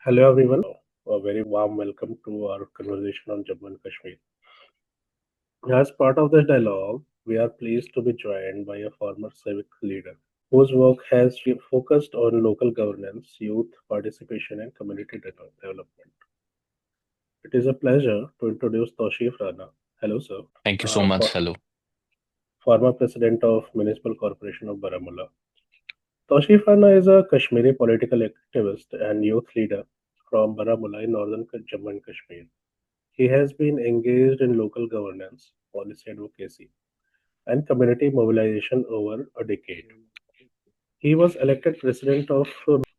Hello everyone, a very warm welcome to our conversation on Jammu and Kashmir. As part of this dialogue, we are pleased to be joined by a former civic leader whose work has focused on local governance, youth participation, and community development. It is a pleasure to introduce Toshif Rana. Hello, sir. Thank you so much. Hello. Former president of Municipal Corporation of Baramulla. Toshif Rana is a Kashmiri political activist and youth leader from Baramulla in northern Jammu and Kashmir. He has been engaged in local governance, policy advocacy, and community mobilization over a decade. He was elected president of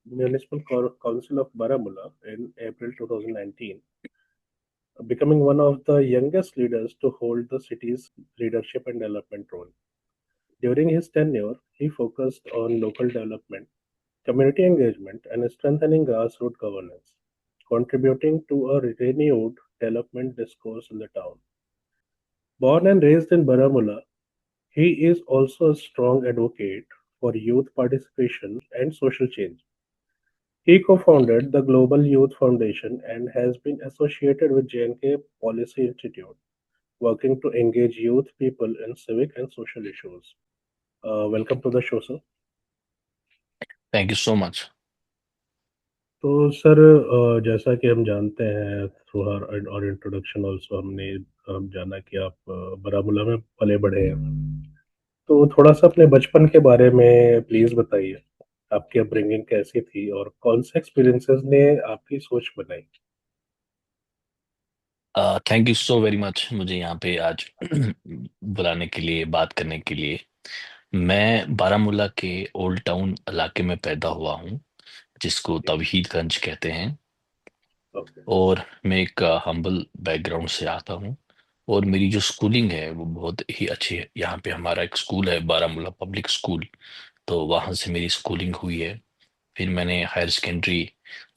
Municipal Council of Baramulla in April 2019, becoming one of the youngest leaders to hold the city's leadership and development role. During his tenure, he focused on local development, community engagement, and strengthening grassroots governance, contributing to a renewed development discourse in the town. Born and raised in Baramulla, he is also a strong advocate for youth participation and social change. He co-founded the Global Youth Foundation and has been associated with JNK Policy Institute, working to engage youth people in civic and social issues. Welcome to the show, sir. Thank you so much. तो sir, जैसा कि हम जानते हैं through और introduction also हमने जाना कि आप बारामूला में पले बढ़े हैं। तो थोड़ा सा अपने बचपन के बारे में प्लीज बताइए। आपकी अपब्रिंगिंग कैसी थी और कौन से एक्सपीरियंसेस ने आपकी सोच बनाई? Thank you so very much मुझे यहाँ पे आज बुलाने के लिए, बात करने के लिए। मैं बारामूला के ओल्ड टाउन इलाके में पैदा हुआ हूँ, जिसको जी। तौहीदगंज कहते हैं। ओके। और मैं एक हम्बल बैकग्राउंड से आता हूँ। और मेरी जो स्कूलिंग है वो बहुत ही अच्छी है। यहाँ पे हमारा एक स्कूल है, बारामूला पब्लिक स्कूल। तो वहाँ से मेरी स्कूलिंग हुई है। फिर मैंने हायर सेकेंडरी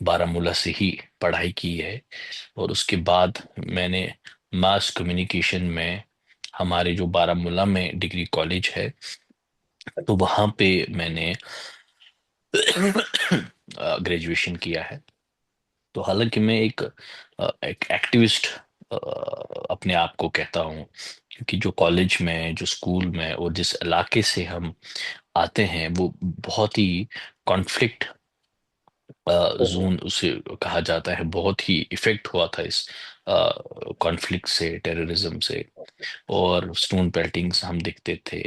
बारामूला से ही पढ़ाई की है। और उसके बाद मैंने मास कम्युनिकेशन में, हमारे जो बारामूला में डिग्री कॉलेज है, तो वहाँ पे मैंने ग्रेजुएशन किया है। तो हालांकि मैं एक एक्टिविस्ट अपने आप को कहता हूँ, क्योंकि जो कॉलेज में, जो स्कूल में और जिस इलाके से हम आते हैं वो बहुत ही कॉन्फ्लिक्ट ओके। जोन उसे कहा जाता है। बहुत ही इफेक्ट हुआ था इस कॉन्फ्लिक्ट से, टेररिज्म से। और स्टोन पेल्टिंग्स हम देखते थे।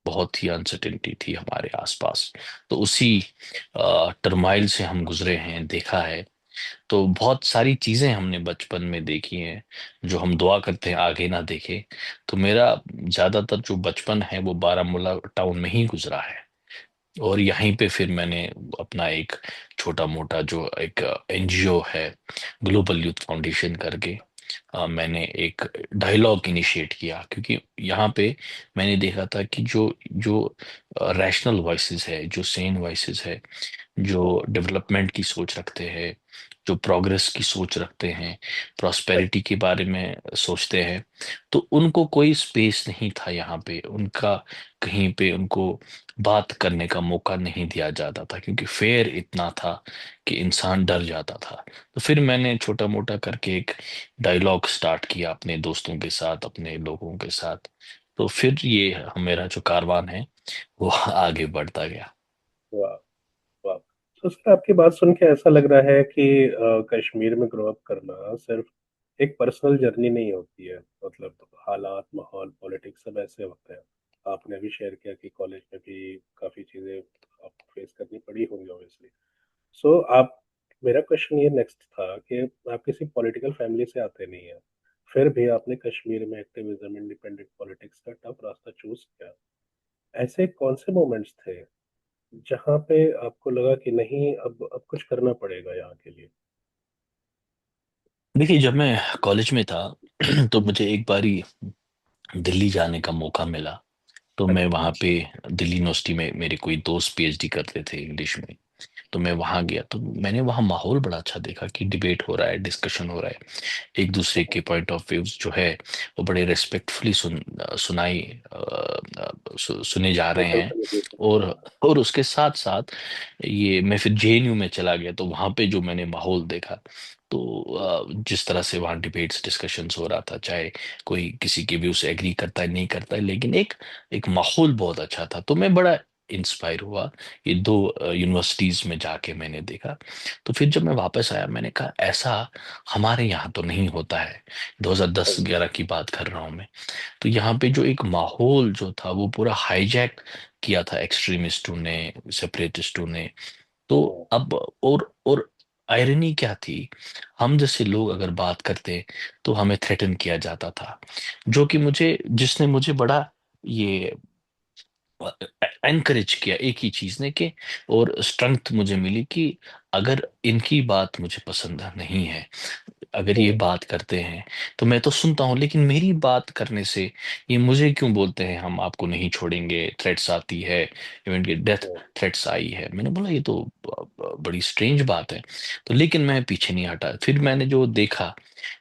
बहुत ही अनसर्टेनिटी थी हमारे आसपास। तो उसी टर्माइल से हम गुजरे हैं, देखा है। तो बहुत सारी चीजें हमने बचपन में देखी हैं, जो हम दुआ करते हैं आगे ना देखे। तो मेरा ज्यादातर जो बचपन है वो बारामूला टाउन में ही गुजरा है। और यहीं पे फिर मैंने अपना एक छोटा मोटा जो एक एनजीओ है, ग्लोबल यूथ फाउंडेशन करके, मैंने एक डायलॉग इनिशिएट किया। क्योंकि यहाँ पे मैंने देखा था कि जो जो रैशनल वॉइसेस है, जो सेन वॉइसेस है, जो डेवलपमेंट की सोच रखते हैं, जो प्रोग्रेस की सोच रखते हैं, प्रॉस्पेरिटी के बारे में सोचते हैं, तो उनको कोई स्पेस नहीं था यहाँ पे। उनका कहीं पे उनको बात करने का मौका नहीं दिया जाता था, क्योंकि फेयर इतना था कि इंसान डर जाता था। तो फिर मैंने छोटा मोटा करके एक डायलॉग स्टार्ट किया अपने दोस्तों के साथ, अपने लोगों के साथ। तो फिर ये मेरा जो कारवान है वो आगे बढ़ता गया। वाह। वाह। तो सर, आपकी बात सुन के ऐसा लग रहा है कि कश्मीर में ग्रो अप करना सिर्फ एक पर्सनल जर्नी नहीं होती है। मतलब हालात, माहौल, पॉलिटिक्स सब ऐसे होते हैं। आपने भी शेयर किया कि कॉलेज में भी काफी चीजें आपको फेस करनी पड़ी होंगी ऑब्वियसली। सो आप मेरा क्वेश्चन ये नेक्स्ट था कि आप किसी पॉलिटिकल फैमिली से आते नहीं हैं, फिर भी आपने कश्मीर में एक्टिविज्म, इंडिपेंडेंट पॉलिटिक्स का टफ रास्ता चूज किया। ऐसे कौन से मोमेंट्स थे जहाँ पे आपको लगा कि नहीं, अब कुछ करना पड़ेगा यहाँ के लिए? देखिए, जब मैं कॉलेज में था तो मुझे एक बारी दिल्ली जाने का मौका मिला। तो मैं अच्छा। वहाँ पे दिल्ली यूनिवर्सिटी में, मेरे कोई दोस्त पीएचडी करते थे इंग्लिश में। तो मैं वहां गया, तो मैंने वहां माहौल बड़ा अच्छा देखा कि डिबेट हो रहा है, डिस्कशन हो रहा है, एक दूसरे के पॉइंट ऑफ व्यूज जो है वो बड़े रेस्पेक्टफुली सुनाई सुने जा रहे टोटल हैं। कम्युनिकेशन। और और उसके साथ साथ ये मैं फिर जेएनयू में चला गया, तो वहां पे जो मैंने माहौल देखा, तो जिस तरह से वहाँ डिबेट्स डिस्कशंस हो रहा था, चाहे कोई किसी के व्यू से एग्री करता है नहीं करता है, लेकिन एक एक माहौल बहुत अच्छा था, तो मैं बड़ा इंस्पायर हुआ। ये दो यूनिवर्सिटीज में जाके मैंने देखा। तो फिर जब मैं वापस आया, मैंने कहा ऐसा हमारे यहाँ तो नहीं होता है। 2010-11 की बात कर रहा हूँ मैं। तो यहाँ पे जो एक माहौल जो था वो पूरा हाईजैक किया था एक्सट्रीमिस्टों ने, सेपरेटिस्टों ने। तो अब और आयरनी क्या थी, हम जैसे लोग अगर बात करते तो हमें थ्रेटन किया जाता था, जो कि मुझे जिसने मुझे बड़ा ये एनकरेज किया एक ही चीज ने कि, और स्ट्रेंथ मुझे मिली कि अगर इनकी बात मुझे पसंद नहीं है, अगर ये बात करते हैं तो मैं तो सुनता हूँ, लेकिन मेरी बात करने से ये मुझे क्यों बोलते हैं हम आपको नहीं छोड़ेंगे, थ्रेट्स आती है, इवन की डेथ थ्रेट्स आई है। मैंने बोला ये तो बड़ी स्ट्रेंज बात है। तो लेकिन मैं पीछे नहीं हटा, फिर मैंने जो देखा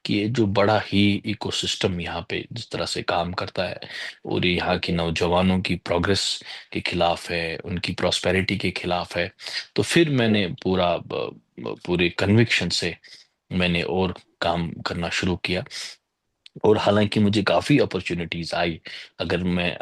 कि ये जो बड़ा ही इकोसिस्टम यहाँ पे जिस तरह से काम करता है, और ये यहाँ की नौजवानों की प्रोग्रेस के खिलाफ है, उनकी प्रॉस्पेरिटी के खिलाफ है, तो फिर मैंने पूरे कन्विक्शन से मैंने और काम करना शुरू किया। और हालांकि मुझे काफ़ी अपॉर्चुनिटीज़ आई, अगर मैं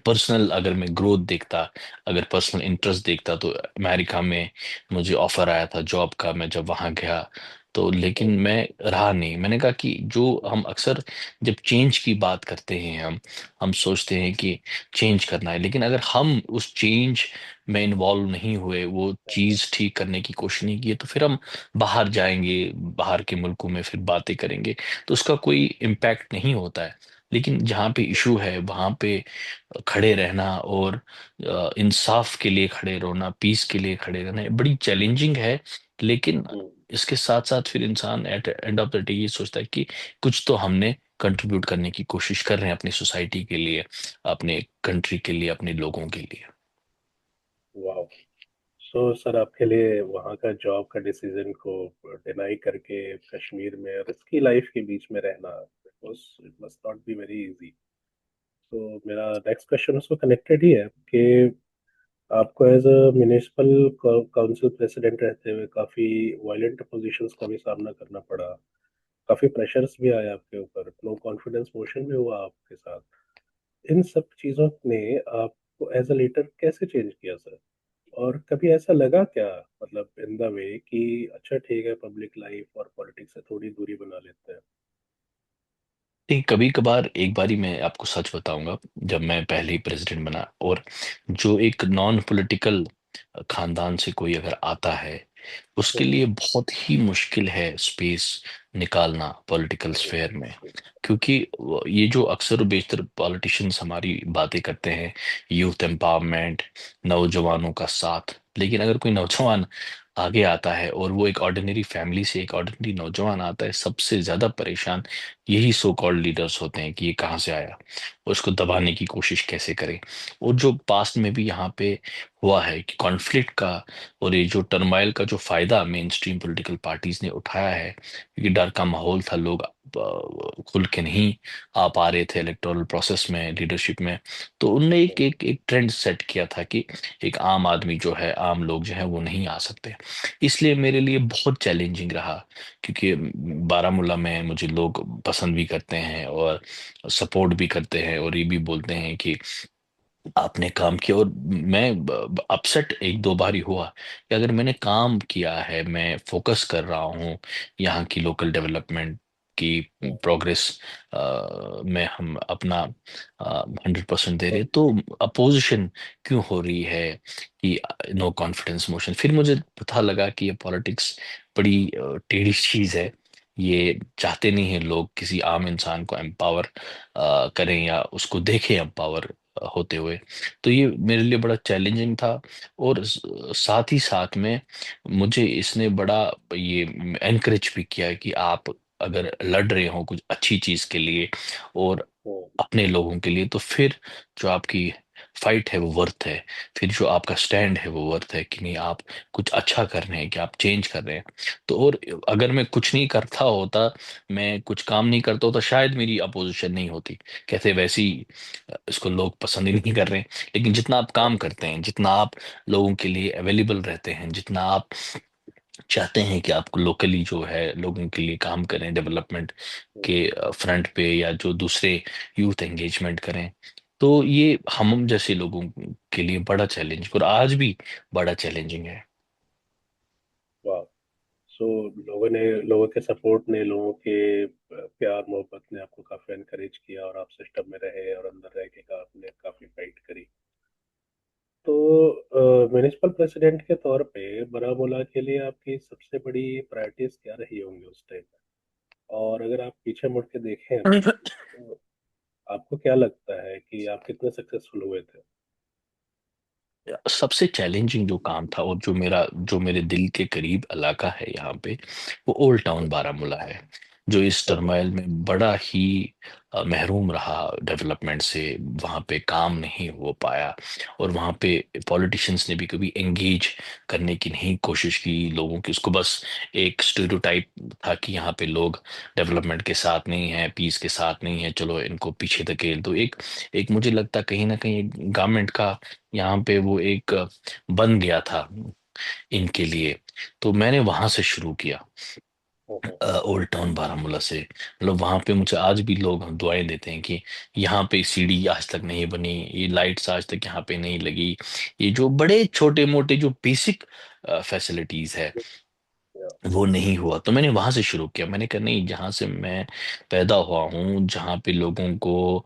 पर्सनल अगर मैं ग्रोथ देखता, अगर पर्सनल इंटरेस्ट देखता, तो अमेरिका में मुझे ऑफर आया था जॉब का, मैं जब वहाँ गया तो, लेकिन मैं रहा नहीं। मैंने कहा कि जो हम अक्सर जब चेंज की बात करते हैं, हम सोचते हैं कि चेंज करना है, लेकिन अगर हम उस चेंज में इन्वॉल्व नहीं हुए, वो चीज़ ठीक करने की कोशिश नहीं की, तो फिर हम बाहर जाएंगे, बाहर के मुल्कों में फिर बातें करेंगे, तो उसका कोई इम्पैक्ट नहीं होता है। लेकिन जहाँ पे इशू है वहाँ पे खड़े रहना, और इंसाफ के लिए खड़े रहना, पीस के लिए खड़े रहना, ये बड़ी चैलेंजिंग है। लेकिन इसके साथ साथ फिर इंसान at end of the day ये सोचता है कि कुछ तो हमने कंट्रीब्यूट करने की कोशिश कर रहे हैं अपनी सोसाइटी के लिए, अपने कंट्री के लिए, अपने लोगों के लिए। वाह। सो सर, आपके लिए वहाँ का जॉब का डिसीजन को डिनाई करके कश्मीर में रिस्की लाइफ के बीच में रहना, it must not be very easy. तो मेरा नेक्स्ट क्वेश्चन उसको कनेक्टेड ही है कि आपको as a municipal council president रहते हुए काफ़ी वायलेंट पोजीशंस का भी सामना करना पड़ा, काफ़ी प्रेशर्स भी आए आपके ऊपर, नो कॉन्फिडेंस मोशन भी हुआ आपके साथ। इन सब चीज़ों ने आपको एज अ लीडर कैसे चेंज किया सर? और कभी ऐसा लगा क्या, मतलब इन द वे कि अच्छा ठीक है, पब्लिक लाइफ और पॉलिटिक्स से थोड़ी दूरी बना लेते हैं? नहीं, कभी कभार, एक बारी मैं आपको सच बताऊंगा, जब मैं पहले ही प्रेसिडेंट बना, और जो एक नॉन पॉलिटिकल खानदान से कोई अगर आता है, उसके हम्म, लिए बहुत ही मुश्किल है स्पेस निकालना पॉलिटिकल स्फेयर में। क्योंकि ये जो अक्सर और बेशतर पॉलिटिशियंस हमारी बातें करते हैं, यूथ एम्पावरमेंट, नौजवानों का साथ, लेकिन अगर कोई नौजवान आगे आता है, और वो एक ऑर्डिनरी फैमिली से एक ऑर्डिनरी नौजवान आता है, सबसे ज्यादा परेशान यही सो कॉल्ड लीडर्स होते हैं कि ये कहाँ से आया, और उसको दबाने की कोशिश कैसे करें। और जो पास्ट में भी यहाँ पे हुआ है कि कॉन्फ्लिक्ट का, और ये जो टर्माइल का जो फायदा मेन स्ट्रीम पॉलिटिकल पार्टीज ने उठाया है, क्योंकि डर का माहौल था, लोग खुल के नहीं आ पा रहे थे इलेक्टोरल प्रोसेस में, लीडरशिप में। तो उनने एक एक एक ट्रेंड सेट किया था कि एक आम आदमी जो है, आम लोग जो है वो नहीं आ सकते। इसलिए मेरे लिए बहुत चैलेंजिंग रहा, क्योंकि बारामूला में मुझे लोग पसंद भी करते हैं और सपोर्ट भी करते हैं, और ये भी बोलते हैं कि आपने काम किया। और मैं अपसेट एक दो बार ही हुआ कि अगर मैंने काम किया है, मैं फोकस कर रहा हूँ यहाँ की लोकल डेवलपमेंट की प्रोग्रेस में, हम अपना 100% दे रहे, तो अपोजिशन क्यों हो रही है कि नो कॉन्फिडेंस मोशन। फिर मुझे पता लगा कि ये पॉलिटिक्स बड़ी टेढ़ी चीज है। ये चाहते नहीं है लोग किसी आम इंसान को एम्पावर करें, या उसको देखें एम्पावर होते हुए। तो ये मेरे लिए बड़ा चैलेंजिंग था। और साथ ही साथ में मुझे इसने बड़ा ये एनकरेज भी किया कि आप अगर लड़ रहे हो कुछ अच्छी चीज के लिए और अपने लोगों के लिए, तो फिर जो आपकी फाइट है वो वर्थ है, फिर जो आपका स्टैंड है वो वर्थ है कि नहीं आप कुछ अच्छा कर रहे हैं, कि आप चेंज कर रहे हैं। तो और अगर मैं कुछ नहीं करता होता, मैं कुछ काम नहीं करता होता, शायद मेरी अपोजिशन नहीं होती। कैसे वैसे ही इसको लोग पसंद ही नहीं कर रहे हैं। लेकिन जितना आप काम करते हैं, जितना आप लोगों के लिए अवेलेबल रहते हैं, जितना आप चाहते हैं कि आप लोकली जो है लोगों के लिए काम करें, डेवलपमेंट के फ्रंट पे, या जो दूसरे यूथ एंगेजमेंट करें, तो ये हम जैसे लोगों के लिए बड़ा चैलेंज, और आज भी बड़ा चैलेंजिंग है। वाह। सो लोगों के सपोर्ट ने, लोगों के प्यार मोहब्बत ने आपको काफी एनकरेज किया और आप सिस्टम में रहे और अंदर रह के आपने काफी फाइट करी। तो म्युनिसिपल प्रेसिडेंट के तौर पे बारामूला के लिए आपकी सबसे बड़ी प्रायोरिटीज क्या रही होंगी उस टाइम पे? और अगर आप पीछे मुड़ के देखें तो आपको क्या लगता है कि आप कितने सक्सेसफुल हुए थे? सबसे चैलेंजिंग जो काम था, और जो मेरे दिल के करीब इलाका है यहाँ पे, वो ओल्ड टाउन बारामूला है, जो इस ओके। टर्माइल में बड़ा ही महरूम रहा डेवलपमेंट से। वहाँ पे काम नहीं हो पाया, और वहाँ पे पॉलिटिशियंस ने भी कभी एंगेज करने की नहीं कोशिश की लोगों की। उसको बस एक स्टेरियोटाइप था कि यहाँ पे लोग डेवलपमेंट के साथ नहीं है, पीस के साथ नहीं है, चलो इनको पीछे धकेल दो। एक एक मुझे लगता है कहीं ना कहीं गवर्नमेंट का यहाँ पे वो एक बन गया था इनके लिए। तो मैंने वहां से शुरू किया, ओहो। ओल्ड टाउन बारामूला से। मतलब वहां पे मुझे आज भी लोग दुआएं देते हैं कि यहाँ पे सीढ़ी आज तक नहीं बनी, ये लाइट्स आज तक यहाँ पे नहीं लगी, ये जो बड़े छोटे मोटे जो बेसिक फैसिलिटीज है या। वो नहीं हुआ। तो मैंने वहां से शुरू किया। मैंने कहा नहीं, जहाँ से मैं पैदा हुआ हूँ, जहाँ पे लोगों को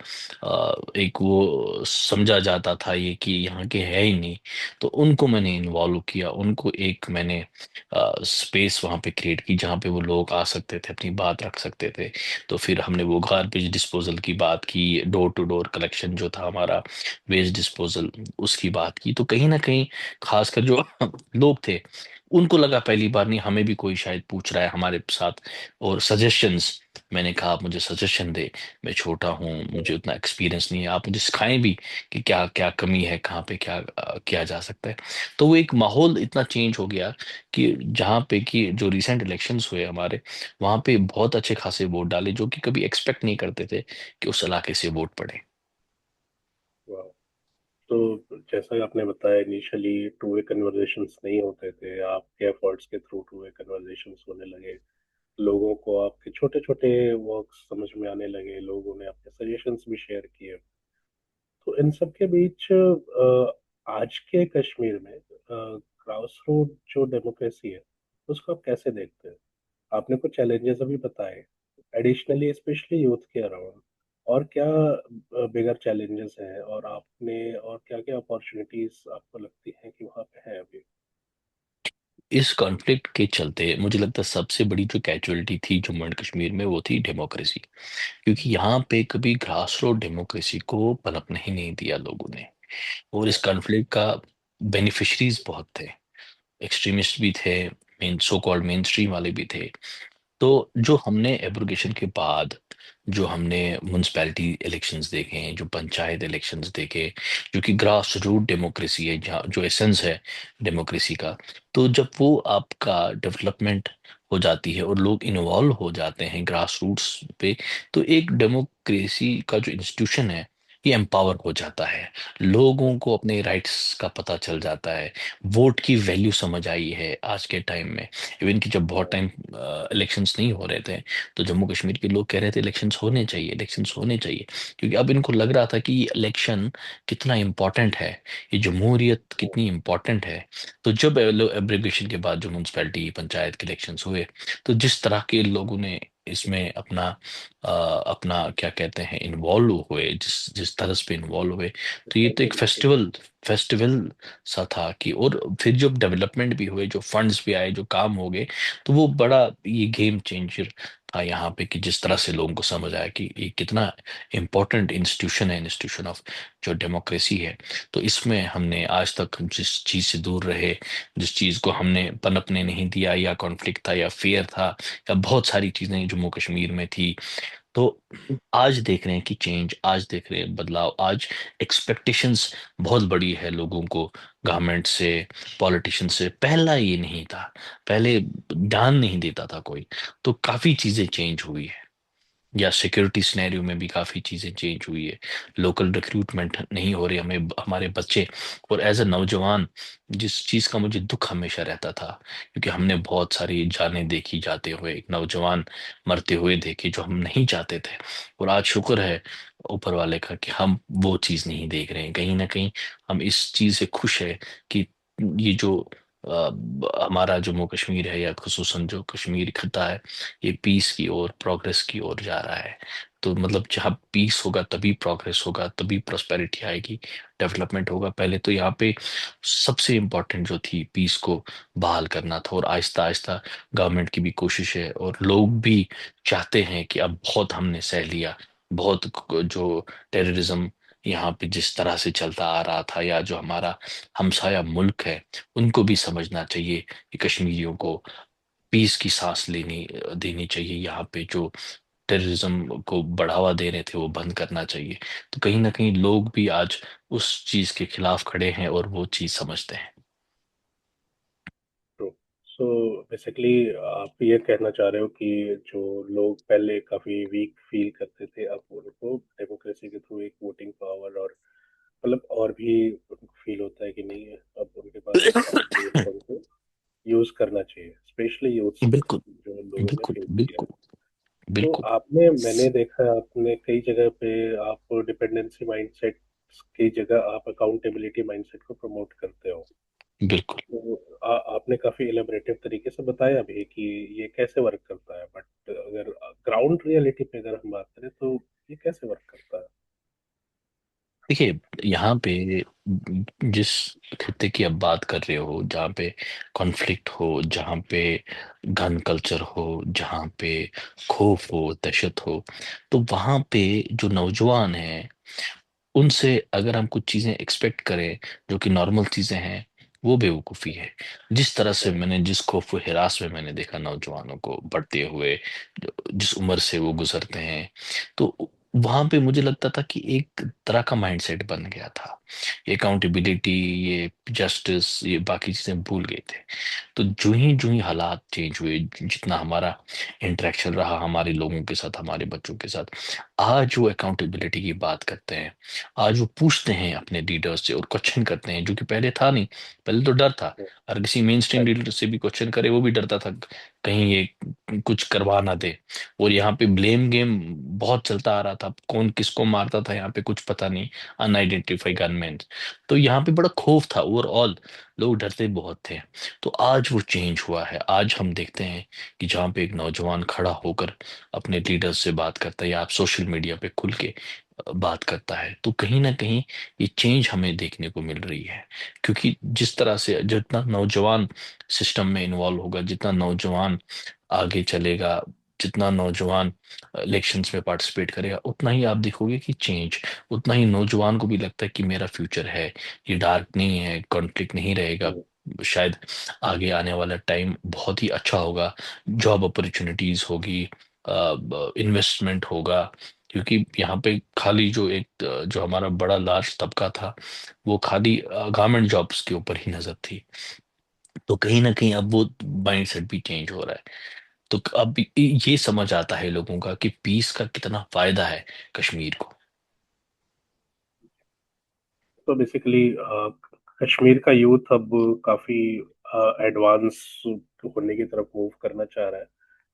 एक वो समझा जाता था ये कि यहाँ के है ही नहीं, तो उनको मैंने इन्वॉल्व किया। उनको एक मैंने स्पेस वहाँ पे क्रिएट की जहाँ पे वो लोग आ सकते थे, अपनी बात रख सकते थे। तो फिर हमने वो गार्बेज डिस्पोजल की बात की, डोर टू डोर कलेक्शन जो था हमारा, वेस्ट डिस्पोजल, उसकी बात की। तो कहीं ना कहीं खासकर जो लोग थे, उनको लगा पहली बार नहीं, हमें भी कोई शायद पूछ रहा है हमारे साथ। और सजेशंस, मैंने कहा आप मुझे सजेशन दे, मैं छोटा हूँ, मुझे उतना एक्सपीरियंस नहीं है, आप मुझे सिखाएं भी कि क्या क्या कमी है, कहाँ पे क्या किया जा सकता है। तो वो एक माहौल इतना चेंज हो गया कि जहाँ पे कि जो रिसेंट इलेक्शंस हुए हमारे, वहाँ पे बहुत अच्छे खासे वोट डाले, जो कि कभी एक्सपेक्ट नहीं करते थे कि उस इलाके से वोट पड़े। वाह। तो जैसा कि आपने बताया, इनिशियली टू वे कन्वर्सेशंस नहीं होते थे, आपके एफर्ट्स के थ्रू टू वे कन्वर्सेशंस होने लगे, लोगों को आपके छोटे छोटे वर्क्स समझ में आने लगे, लोगों ने आपके सजेशंस भी शेयर किए। तो इन सब के बीच आज के कश्मीर में ग्रास रूट जो डेमोक्रेसी है उसको आप कैसे देखते हैं? आपने कुछ चैलेंजेस अभी बताए, एडिशनली स्पेशली यूथ के अराउंड, और क्या बिगर चैलेंजेस हैं, और आपने और क्या क्या अपॉर्चुनिटीज आपको लगती हैं कि वहाँ पे है अभी? इस कॉन्फ्लिक्ट के चलते मुझे लगता है सबसे बड़ी जो कैजुअलिटी थी जम्मू एंड कश्मीर में, वो थी डेमोक्रेसी। क्योंकि यहाँ पे कभी ग्रास रूट डेमोक्रेसी को पनपने ही नहीं दिया लोगों ने। और इस कॉन्फ्लिक्ट का बेनिफिशरीज बहुत थे, एक्सट्रीमिस्ट भी थे, main so called main stream वाले भी थे। तो जो हमने एब्रोगेशन के बाद, जो हमने म्यूनसिपैलिटी इलेक्शंस देखे हैं, जो पंचायत इलेक्शंस देखे, जो कि ग्रास रूट डेमोक्रेसी है, जहाँ जो एसेंस है डेमोक्रेसी का, तो जब वो आपका डेवलपमेंट हो जाती है और लोग इन्वॉल्व हो जाते हैं ग्रास रूट्स पे, तो एक डेमोक्रेसी का जो इंस्टीट्यूशन है, ये एम्पावर हो जाता है। लोगों को अपने राइट्स का पता चल जाता है, वोट की वैल्यू समझ आई है आज के टाइम में। इवन कि जब बहुत टाइम इलेक्शंस नहीं हो रहे थे, तो जम्मू कश्मीर के लोग कह रहे थे इलेक्शंस होने चाहिए, इलेक्शंस होने चाहिए। क्योंकि अब इनको लग रहा था कि ये इलेक्शन कितना इम्पोर्टेंट है, ये जमहूरियत कितनी इम्पोर्टेंट है। तो जब एब्रिगेशन के बाद जो म्यूनसिपैलिटी पंचायत के इलेक्शंस हुए, तो जिस तरह के लोगों ने इसमें अपना क्या कहते हैं इन्वॉल्व हुए, जिस जिस तरह पे इन्वॉल्व हुए, तो ये तो एक कंट्रीब्यूशन। फेस्टिवल सा था कि। और फिर जब डेवलपमेंट भी हुए, जो फंड्स भी आए, जो काम हो गए, तो वो बड़ा ये गेम चेंजर था यहाँ पे, कि जिस तरह से लोगों को समझ आया कि ये कितना इम्पोर्टेंट इंस्टीट्यूशन है, इंस्टीट्यूशन ऑफ जो डेमोक्रेसी है। तो इसमें हमने आज तक जिस चीज़ से दूर रहे, जिस चीज़ को हमने पनपने नहीं दिया, या कॉन्फ्लिक्ट था, या फेयर था, या बहुत सारी चीज़ें जम्मू कश्मीर में थी, तो आज देख रहे हैं कि चेंज, आज देख रहे हैं बदलाव, आज एक्सपेक्टेशंस बहुत बड़ी है लोगों को, गवर्नमेंट से, पॉलिटिशियन से। पहला ये नहीं था, पहले ध्यान नहीं देता था कोई। तो काफी चीजें चेंज हुई है, या सिक्योरिटी सिनेरियो में भी काफ़ी चीज़ें चेंज हुई है। लोकल रिक्रूटमेंट नहीं हो रही, हमें हमारे बच्चे। और एज अ नौजवान, जिस चीज़ का मुझे दुख हमेशा रहता था, क्योंकि हमने बहुत सारी जानें देखी जाते हुए, एक नौजवान मरते हुए देखे जो हम नहीं चाहते थे। और आज शुक्र है ऊपर वाले का कि हम वो चीज़ नहीं देख रहे हैं। कहीं ना कहीं हम इस चीज़ से खुश है कि ये जो हमारा जम्मू कश्मीर है, या खुसूसन जो कश्मीर खत्ता है, ये पीस की ओर, प्रोग्रेस की ओर जा रहा है। तो मतलब जहाँ पीस होगा तभी प्रोग्रेस होगा, तभी प्रोस्पेरिटी आएगी, डेवलपमेंट होगा। पहले तो यहाँ पे सबसे इम्पोर्टेंट जो थी, पीस को बहाल करना था। और आहिस्ता आहिस्ता गवर्नमेंट की भी कोशिश है, और लोग भी चाहते हैं कि अब बहुत हमने सह लिया, बहुत जो टेररिज्म यहाँ पे जिस तरह से चलता आ रहा था, या जो हमारा हमसाया मुल्क है, उनको भी समझना चाहिए कि कश्मीरियों को पीस की सांस लेनी देनी चाहिए। यहाँ पे जो टेररिज्म को बढ़ावा दे रहे थे वो बंद करना चाहिए। तो कहीं ना कहीं लोग भी आज उस चीज के खिलाफ खड़े हैं, और वो चीज समझते हैं। ट्रू। सो बेसिकली आप ये कहना चाह रहे हो कि जो लोग पहले काफी वीक फील करते थे, अब उनको डेमोक्रेसी के थ्रू एक वोटिंग पावर और मतलब और भी फील होता है कि नहीं, अब उनके पास एक प्लेटफॉर्म है, उनको यूज करना चाहिए, स्पेशली यूथ्स को, बिल्कुल, जो लोगों ने बिल्कुल, फेस किया। बिल्कुल, तो बिल्कुल, आपने मैंने देखा है, आपने कई जगह पे आप डिपेंडेंसी माइंडसेट की जगह आप अकाउंटेबिलिटी माइंडसेट को प्रमोट करते हो। बिल्कुल। तो आपने काफी इलेबोरेटिव तरीके से बताया भी कि ये कैसे वर्क करता है, बट अगर ग्राउंड रियलिटी पे अगर हम बात करें तो ये कैसे वर्क करता है? देखिए, यहाँ पे जिस खत्ते की आप बात कर रहे हो, जहाँ पे कॉन्फ्लिक्ट हो, जहाँ पे गन कल्चर हो, जहाँ पे खौफ हो, दहशत हो, तो वहाँ पे जो नौजवान हैं, उनसे अगर हम कुछ चीजें एक्सपेक्ट करें जो कि नॉर्मल चीजें हैं, वो बेवकूफ़ी है। जिस तरह से मैंने, जिस खौफ व हिरास में मैंने देखा नौजवानों को बढ़ते हुए, जिस उम्र से वो गुजरते हैं, तो वहां पे मुझे लगता था कि एक तरह का माइंडसेट बन गया था। ये अकाउंटेबिलिटी, ये जस्टिस, ये बाकी चीजें भूल गए थे। तो जो ही हालात चेंज हुए, जितना हमारा इंटरेक्शन रहा हमारे लोगों के साथ, हमारे बच्चों के साथ, आज वो अकाउंटेबिलिटी की बात करते हैं। आज वो पूछते हैं अपने लीडर्स से और क्वेश्चन करते हैं, जो कि पहले था नहीं। पहले तो डर था, और किसी मेन स्ट्रीम राइट। लीडर से भी क्वेश्चन करे वो भी डरता था, कहीं ये कुछ करवा ना दे। और यहाँ पे ब्लेम गेम बहुत चलता आ रहा था, कौन किसको मारता था यहाँ पे कुछ पता नहीं, अनआइडेंटिफाई गनमैन। तो यहाँ पे बड़ा खौफ था ओवरऑल, लोग डरते बहुत थे। तो आज वो चेंज हुआ है। आज हम देखते हैं कि जहाँ पे एक नौजवान खड़ा होकर अपने लीडर्स से बात करता है, या आप सोशल मीडिया पे खुल के बात करता है, तो कहीं ना कहीं ये चेंज हमें देखने को मिल रही है। क्योंकि जिस तरह से जितना नौजवान सिस्टम में इन्वॉल्व होगा, जितना नौजवान आगे चलेगा, जितना नौजवान इलेक्शंस में पार्टिसिपेट करेगा, उतना ही आप देखोगे कि चेंज, उतना ही नौजवान को भी लगता है कि मेरा फ्यूचर है, ये डार्क नहीं है, कॉन्फ्लिक्ट नहीं रहेगा। शायद आगे आने वाला टाइम बहुत ही अच्छा होगा, जॉब अपॉर्चुनिटीज होगी, इन्वेस्टमेंट होगा। क्योंकि यहाँ पे खाली जो एक जो हमारा बड़ा लार्ज तबका था, वो खाली गवर्नमेंट जॉब्स के ऊपर ही नजर थी। तो कहीं ना कहीं अब वो माइंडसेट भी चेंज हो रहा है। तो अब ये समझ आता है लोगों का कि पीस का कितना फायदा है कश्मीर को। तो बेसिकली कश्मीर का यूथ अब काफी एडवांस होने की तरफ मूव करना चाह रहा है,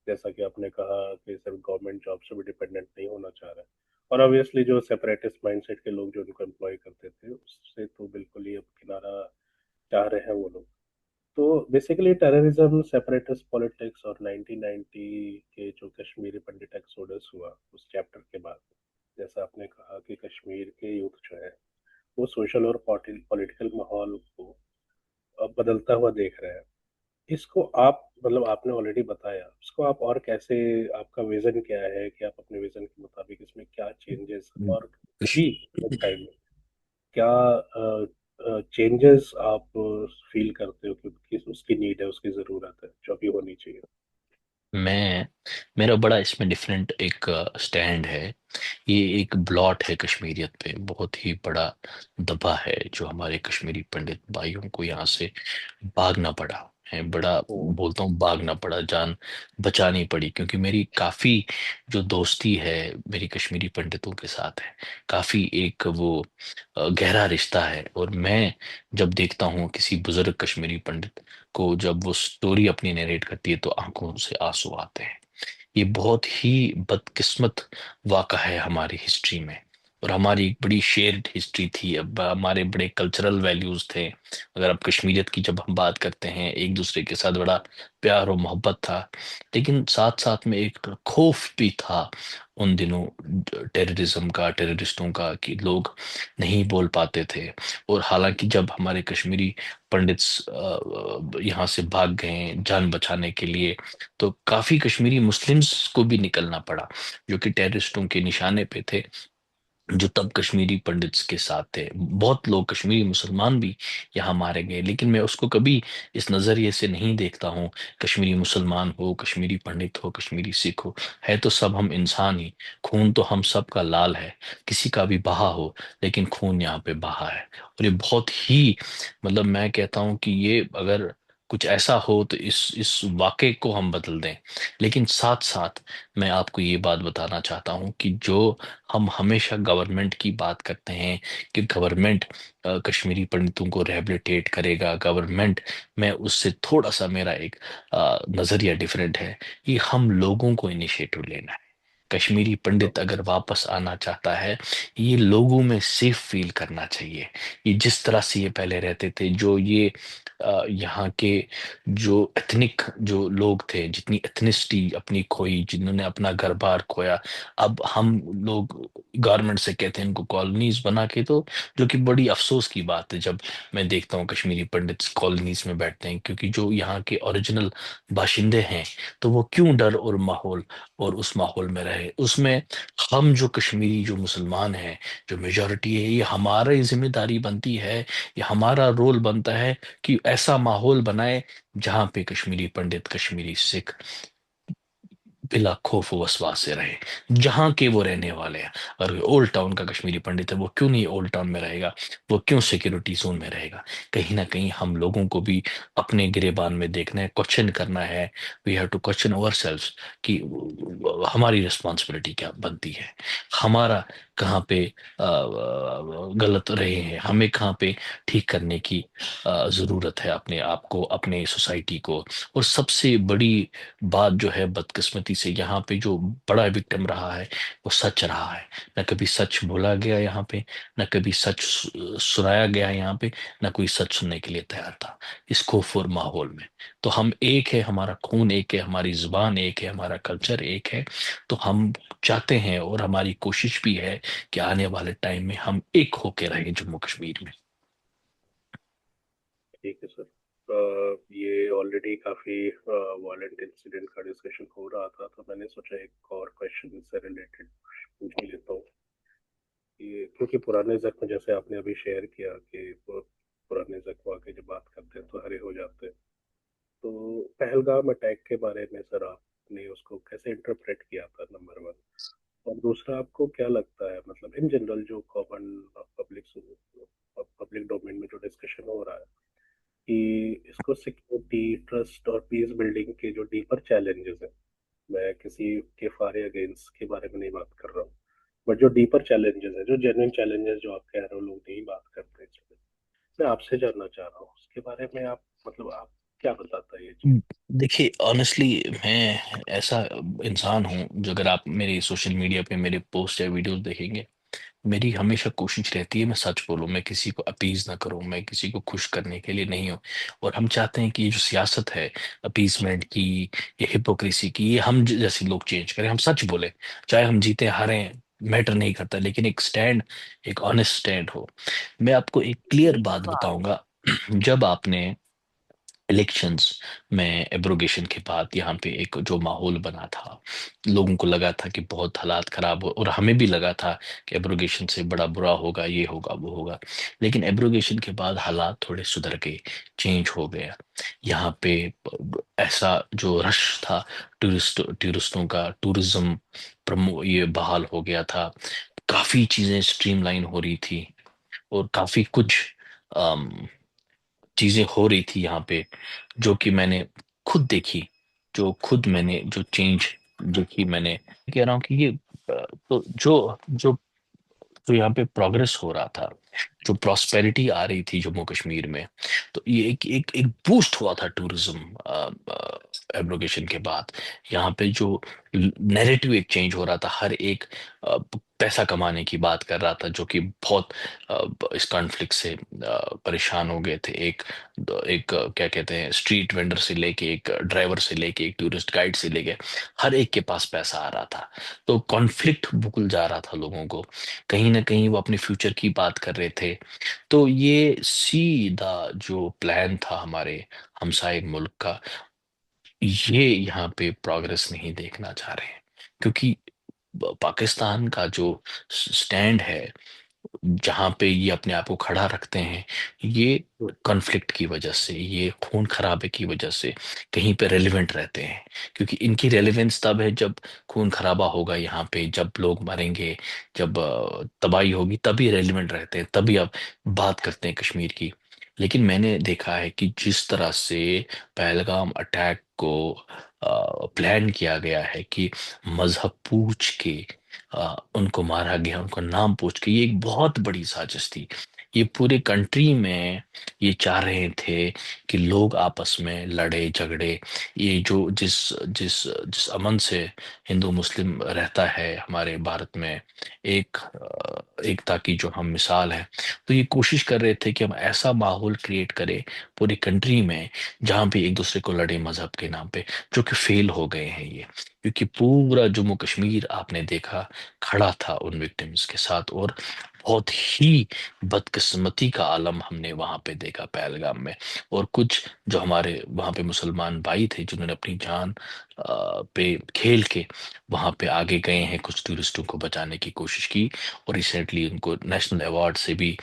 जैसा कि आपने कहा कि सिर्फ गवर्नमेंट जॉब से भी डिपेंडेंट नहीं होना चाह रहा है। और ऑब्वियसली जो सेपरेटिस्ट माइंडसेट के लोग जो उनको एम्प्लॉय करते थे, उससे तो बिल्कुल ही अब किनारा चाह रहे हैं वो लोग। तो बेसिकली टेररिज्म, सेपरेटिस्ट पॉलिटिक्स और 1990 के जो कश्मीरी पंडित एक्सोडस हुआ उस चैप्टर के बाद, जैसा आपने कहा कि कश्मीर के यूथ जो है वो सोशल और पॉलिटिकल माहौल को अब बदलता हुआ देख रहे हैं। इसको आप मतलब आपने ऑलरेडी बताया, इसको आप और कैसे, आपका विजन क्या है कि आप अपने विजन के मुताबिक इसमें क्या चेंजेस, और कश- अभी टाइम में क्या चेंजेस आप फील करते हो कि उसकी नीड है, उसकी जरूरत है, जो अभी होनी चाहिए? मैं मेरा बड़ा इसमें डिफरेंट एक स्टैंड है। ये एक ब्लॉट है कश्मीरियत पे, बहुत ही बड़ा दबा है जो हमारे कश्मीरी पंडित भाइयों को यहाँ से भागना पड़ा है। बड़ा हम्म। बोलता हूँ भागना पड़ा, जान बचानी पड़ी, क्योंकि मेरी काफी जो दोस्ती है मेरी कश्मीरी पंडितों के साथ है। काफी एक वो गहरा रिश्ता है। और मैं जब देखता हूँ किसी बुजुर्ग कश्मीरी पंडित को जब वो स्टोरी अपनी नरेट करती है तो आंखों से आंसू आते हैं। ये बहुत ही बदकिस्मत वाक़ा है हमारी हिस्ट्री में। और हमारी एक बड़ी शेयर्ड हिस्ट्री थी, अब हमारे बड़े कल्चरल वैल्यूज थे। अगर अब कश्मीरियत की जब हम बात करते हैं, एक दूसरे के साथ बड़ा प्यार और मोहब्बत था, लेकिन साथ साथ में एक खौफ भी था उन दिनों टेररिज्म का, टेररिस्टों का, कि लोग नहीं बोल पाते थे। और हालांकि जब हमारे कश्मीरी पंडित यहाँ से भाग गए जान बचाने के लिए, तो काफी कश्मीरी मुस्लिम्स को भी निकलना पड़ा जो कि टेररिस्टों के निशाने पे थे, जो तब कश्मीरी पंडित्स के साथ थे। बहुत लोग कश्मीरी मुसलमान भी यहाँ मारे गए, लेकिन मैं उसको कभी इस नजरिए से नहीं देखता हूँ। कश्मीरी मुसलमान हो, कश्मीरी पंडित हो, कश्मीरी सिख हो, है तो सब हम इंसान ही। खून तो हम सब का लाल है, किसी का भी बहा हो, लेकिन खून यहाँ पे बहा है। और ये बहुत ही, मतलब मैं कहता हूँ कि ये अगर कुछ ऐसा हो तो इस वाक़े को हम बदल दें। लेकिन साथ साथ मैं आपको ये बात बताना चाहता हूँ कि जो हम हमेशा गवर्नमेंट की बात करते हैं कि गवर्नमेंट कश्मीरी पंडितों को रिहैबिलिटेट करेगा, गवर्नमेंट में उससे थोड़ा सा मेरा एक नजरिया डिफरेंट है। ये हम लोगों को इनिशिएटिव लेना है। कश्मीरी पंडित अगर वापस आना चाहता है, ये लोगों में सेफ फील करना चाहिए। ये जिस तरह से ये पहले रहते थे, जो ये यहाँ के जो एथनिक जो लोग थे, जितनी एथनिसिटी अपनी खोई, जिन्होंने अपना घर बार खोया, अब हम लोग गवर्नमेंट से कहते हैं इनको कॉलोनीज बना के, तो जो कि बड़ी अफसोस की बात है जब मैं देखता हूँ कश्मीरी पंडित कॉलोनीज में बैठते हैं। क्योंकि जो यहाँ के ओरिजिनल बाशिंदे हैं, तो वो क्यों डर और माहौल और उस माहौल में रहे उसमें। हम जो कश्मीरी जो मुसलमान हैं, जो मेजॉरिटी है, ये हमारी जिम्मेदारी बनती है, ये हमारा रोल बनता है कि ऐसा माहौल बनाए जहाँ पे कश्मीरी पंडित, कश्मीरी सिख बिला खौफ वसवास से रहे, जहाँ के वो रहने वाले हैं। अगर ओल्ड टाउन का कश्मीरी पंडित है, वो क्यों नहीं ओल्ड टाउन में रहेगा, वो क्यों सिक्योरिटी जोन में रहेगा। कहीं ना कहीं हम लोगों को भी अपने गिरेबान में देखना है, क्वेश्चन करना है। We have to question ourselves कि हमारी रिस्पॉन्सिबिलिटी क्या बनती है, हमारा कहाँ पे गलत रहे हैं, हमें कहाँ पे ठीक करने की जरूरत है अपने आप को, अपने सोसाइटी को। और सबसे बड़ी बात जो है, बदकिस्मती से यहाँ पे जो बड़ा विक्टिम रहा है, वो सच रहा है। न कभी सच बोला गया यहाँ पे, न कभी सच सुनाया गया यहाँ पे, न कोई सच सुनने के लिए तैयार था इस खौफोर माहौल में। तो हम एक है, हमारा खून एक है, हमारी जुबान एक है, हमारा कल्चर एक है। तो हम चाहते हैं और हमारी कोशिश भी है कि आने वाले टाइम में हम एक होके रहें जम्मू कश्मीर में। ठीक है सर। ये ऑलरेडी काफी वायलेंट इंसिडेंट का डिस्कशन हो रहा था, तो मैंने सोचा एक और क्वेश्चन से रिलेटेड पूछ ही लेता हूँ कि क्योंकि पुराने जख्म जैसे आपने अभी शेयर किया कि पुराने जख्म आके जब बात करते हैं तो हरे हो जाते हैं, तो पहलगाम अटैक के बारे में सर आपने उसको कैसे इंटरप्रेट किया था, नंबर वन। और दूसरा, आपको क्या लगता है, मतलब इन जनरल जो कॉमन पब्लिक पब्लिक डोमेन में जो डिस्कशन हो रहा है कि इसको सिक्योरिटी, ट्रस्ट और पीस बिल्डिंग के जो डीपर चैलेंजेस हैं, मैं किसी के फारे अगेंस्ट के बारे में नहीं बात कर रहा हूँ, बट जो डीपर चैलेंजेस है, जो जेन्युइन चैलेंजेस जो आप कह रहे हो लोग नहीं बात करते, मैं आपसे जानना चाह रहा हूँ उसके बारे में। आप मतलब आप क्या बताता है ये चीज। देखिए ऑनेस्टली, मैं ऐसा इंसान हूँ जो, अगर आप मेरे सोशल मीडिया पे मेरे पोस्ट या वीडियोस देखेंगे, मेरी हमेशा कोशिश रहती है मैं सच बोलूं, मैं किसी को अपीज ना करूं, मैं किसी को खुश करने के लिए नहीं हूं। और हम चाहते हैं कि ये जो सियासत है अपीजमेंट की, ये हिपोक्रेसी की, ये हम जैसे लोग चेंज करें, हम सच बोले। चाहे हम जीते हारें, मैटर नहीं करता, लेकिन एक स्टैंड, एक ऑनेस्ट स्टैंड हो। मैं आपको एक क्लियर बात बताऊंगा। जब आपने इलेक्शंस में एब्रोगेशन के बाद यहाँ पे एक जो माहौल बना था, लोगों को लगा था कि बहुत हालात खराब हो, और हमें भी लगा था कि एब्रोगेशन से बड़ा बुरा होगा, ये होगा वो होगा। लेकिन एब्रोगेशन के बाद हालात थोड़े सुधर गए, चेंज हो गया। यहाँ पे ऐसा जो रश था, टूरिस्टों का, टूरिज्म प्रमो ये बहाल हो गया था। काफी चीजें स्ट्रीमलाइन हो रही थी, और काफी कुछ चीजें हो रही थी यहाँ पे, जो कि मैंने खुद देखी, जो खुद मैंने जो चेंज देखी मैंने। कह रहा हूँ कि ये तो जो जो जो यहाँ पे प्रोग्रेस हो रहा था, जो प्रॉस्पेरिटी आ रही थी जम्मू कश्मीर में, तो ये एक एक एक बूस्ट हुआ था टूरिज्म एब्रोगेशन के बाद। यहाँ पे जो नैरेटिव एक चेंज हो रहा था, हर एक पैसा कमाने की बात कर रहा था, जो कि बहुत इस कॉन्फ्लिक्ट से परेशान हो गए थे। एक क्या कहते हैं, स्ट्रीट वेंडर से लेके, एक ड्राइवर से लेके, एक टूरिस्ट गाइड से लेके, हर एक के पास पैसा आ रहा था। तो कॉन्फ्लिक्ट भूल जा रहा था लोगों को, कहीं ना कहीं वो अपने फ्यूचर की बात कर रहे थे। तो ये सीधा जो प्लान था हमारे हमसाए मुल्क का, ये यहाँ पे प्रोग्रेस नहीं देखना चाह रहे हैं, क्योंकि पाकिस्तान का जो स्टैंड है, जहाँ पे ये अपने आप को खड़ा रखते हैं, ये कॉन्फ्लिक्ट की वजह से, ये खून खराबे की वजह से कहीं पे रेलिवेंट रहते हैं। क्योंकि इनकी रेलिवेंस तब है जब खून खराबा होगा यहाँ पे, जब लोग मरेंगे, जब तबाही होगी, तभी रेलिवेंट रहते हैं, तभी अब बात करते हैं कश्मीर की। लेकिन मैंने देखा है कि जिस तरह से पहलगाम अटैक को प्लान किया गया है, कि मजहब पूछ के उनको मारा गया, उनका नाम पूछ के, ये एक बहुत बड़ी साजिश थी। ये पूरे कंट्री में ये चाह रहे थे कि लोग आपस में लड़े झगड़े। ये जो जिस जिस जिस अमन से हिंदू मुस्लिम रहता है हमारे भारत में, एकता की जो हम मिसाल है, तो ये कोशिश कर रहे थे कि हम ऐसा माहौल क्रिएट करें पूरी कंट्री में, जहाँ पे एक दूसरे को लड़े मजहब के नाम पे, जो कि फेल हो गए हैं ये। क्योंकि पूरा जम्मू कश्मीर आपने देखा खड़ा था उन विक्टिम्स के साथ, और बहुत ही बदकिस्मती का आलम हमने वहां पे देखा पहलगाम में। और कुछ जो हमारे वहां पे मुसलमान भाई थे, जिन्होंने अपनी जान पे खेल के वहां पे आगे गए हैं, कुछ टूरिस्टों को बचाने की कोशिश की, और रिसेंटली उनको नेशनल अवार्ड से भी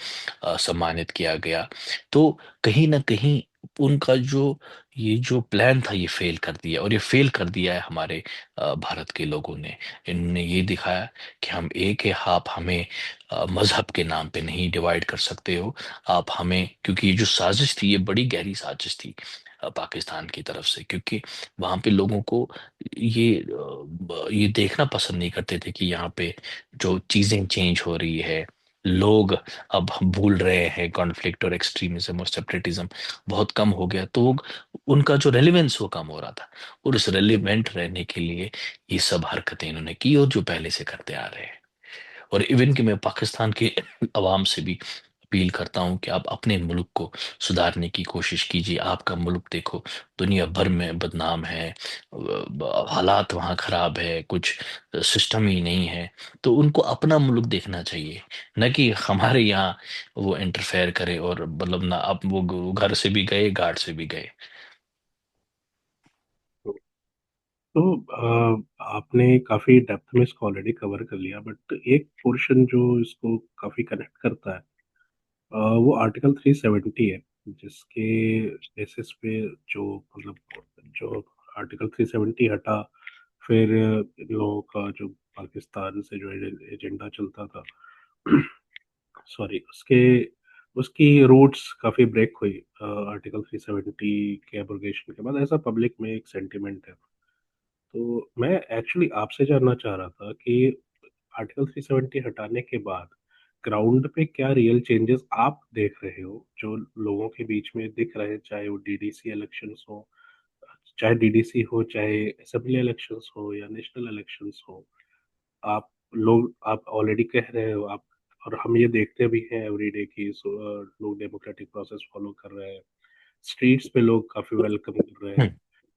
सम्मानित किया गया। तो कहीं ना कहीं उनका जो ये जो प्लान था, ये फेल कर दिया, और ये फेल कर दिया है हमारे भारत के लोगों ने। इन्होंने ये दिखाया कि हम एक है, आप हमें मजहब के नाम पे नहीं डिवाइड कर सकते हो। आप हमें, क्योंकि ये जो साजिश थी, ये बड़ी गहरी साजिश थी पाकिस्तान की तरफ से, क्योंकि वहां पे लोगों को ये देखना पसंद नहीं करते थे कि यहाँ पे जो चीजें चेंज हो रही है, लोग अब हम भूल रहे हैं, कॉन्फ्लिक्ट और एक्सट्रीमिज्म और सेपरेटिज्म बहुत कम हो गया, तो उनका जो रेलिवेंस वो कम हो रहा था। और इस रेलिवेंट रहने के लिए ये सब हरकतें इन्होंने की, और जो पहले से करते आ रहे हैं। और इवन कि मैं पाकिस्तान के अवाम से भी अपील करता हूं कि आप अपने मुल्क को सुधारने की कोशिश कीजिए। आपका मुल्क देखो, दुनिया भर में बदनाम है, हालात वहाँ खराब है, कुछ सिस्टम ही नहीं है। तो उनको अपना मुल्क देखना चाहिए, न कि हमारे यहाँ वो इंटरफेयर करे, और मतलब ना, अब वो घर से भी गए, गार्ड से भी गए। तो आपने काफी डेप्थ में इसको ऑलरेडी कवर कर लिया, बट एक पोर्शन जो इसको काफी कनेक्ट करता है, वो आर्टिकल 370 है, जिसके बेसिस पे जो मतलब जो आर्टिकल 370 हटा, फिर इन लोगों का जो पाकिस्तान से जो एजेंडा चलता था, सॉरी, उसके उसकी रूट्स काफी ब्रेक हुई आर्टिकल 370 के एब्रोगेशन के बाद, ऐसा पब्लिक में एक सेंटिमेंट है। तो मैं एक्चुअली आपसे जानना चाह रहा था कि आर्टिकल 370 हटाने के बाद ग्राउंड पे क्या रियल चेंजेस आप देख रहे हो, जो लोगों के बीच में दिख रहे हैं, चाहे वो डीडीसी इलेक्शंस हो, चाहे डीडीसी हो, चाहे असेंबली इलेक्शंस हो, या नेशनल इलेक्शंस हो। आप ऑलरेडी कह रहे हो, आप और हम ये देखते भी हैं एवरीडे की लोग डेमोक्रेटिक प्रोसेस फॉलो कर रहे हैं, स्ट्रीट्स पे लोग काफी वेलकम कर रहे हैं,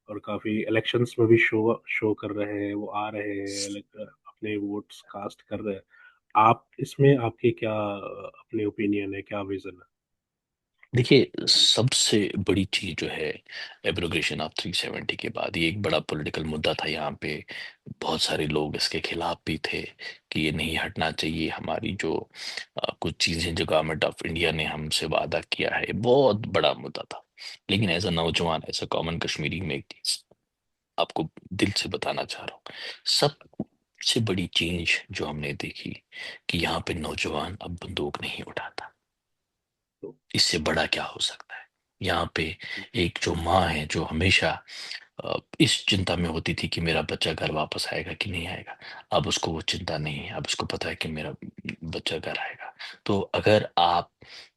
और काफी इलेक्शंस में भी शो शो कर रहे हैं, वो आ रहे हैं, अपने वोट्स कास्ट कर रहे हैं। आप इसमें आपके क्या अपने ओपिनियन है, क्या विजन है? देखिए, सबसे बड़ी चीज जो है एब्रोगेशन ऑफ 370 के बाद, ये एक बड़ा पॉलिटिकल मुद्दा था यहाँ पे। बहुत सारे लोग इसके खिलाफ भी थे कि ये नहीं हटना चाहिए। हमारी जो कुछ चीजें जो गवर्नमेंट ऑफ इंडिया ने हमसे वादा किया है, ये बहुत बड़ा मुद्दा था। लेकिन एज अ नौजवान, एज अ कॉमन कश्मीरी, में एक चीज आपको दिल से बताना चाह रहा हूँ। सबसे बड़ी चेंज जो हमने देखी कि यहाँ पे नौजवान अब बंदूक नहीं उठाता। तो इससे बड़ा क्या हो सकता है? यहाँ पे एक जो माँ है, जो हमेशा इस चिंता में होती थी कि मेरा बच्चा घर वापस आएगा कि नहीं आएगा, अब उसको वो चिंता नहीं है। अब उसको पता है कि मेरा बच्चा घर आएगा। तो अगर आप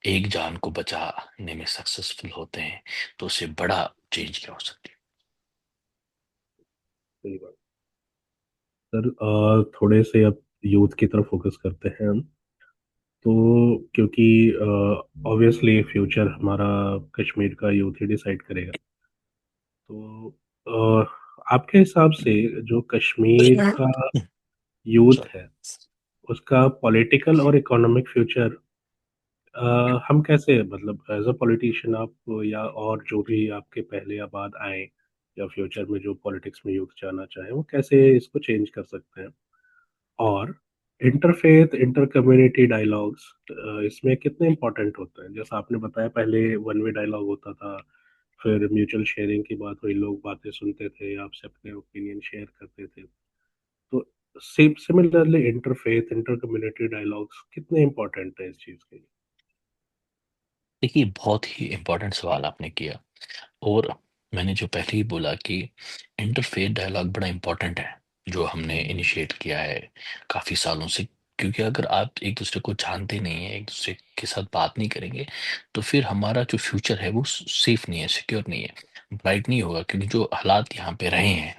एक जान को बचाने में सक्सेसफुल होते हैं, तो उससे बड़ा चेंज क्या हो सकती है? सही बात। सर, थोड़े से अब यूथ की तरफ फोकस करते हैं हम। तो क्योंकि ऑब्वियसली फ्यूचर हमारा कश्मीर का यूथ ही डिसाइड करेगा। तो आपके हिसाब से जो कश्मीर का यूथ सॉरी। है, उसका पॉलिटिकल और इकोनॉमिक फ्यूचर हम कैसे, मतलब एज अ पॉलिटिशियन आप, या और जो भी आपके पहले या बाद आए, या फ्यूचर में जो पॉलिटिक्स में यूथ जाना चाहे, वो कैसे इसको चेंज कर सकते हैं? और इंटरफेथ इंटर कम्युनिटी डायलॉग्स इसमें कितने इंपॉर्टेंट होते हैं? जैसा आपने बताया, पहले वन वे डायलॉग होता था, फिर म्यूचुअल शेयरिंग की बात हुई, लोग बातें सुनते थे, आपसे अपने ओपिनियन शेयर करते थे। तो similarly interfaith inter community dialogues कितने इंपॉर्टेंट है इस चीज़ के लिए? देखिए, बहुत ही इम्पोर्टेंट सवाल आपने किया। और मैंने जो पहले ही बोला कि इंटरफेथ डायलॉग बड़ा इम्पोर्टेंट है, जो हमने इनिशिएट किया है काफ़ी सालों से। क्योंकि अगर आप एक दूसरे को जानते नहीं हैं, एक दूसरे के साथ बात नहीं करेंगे, तो फिर हमारा जो फ्यूचर है वो सेफ नहीं है, सिक्योर नहीं है, ब्राइट नहीं होगा। क्योंकि जो हालात यहाँ पे रहे हैं,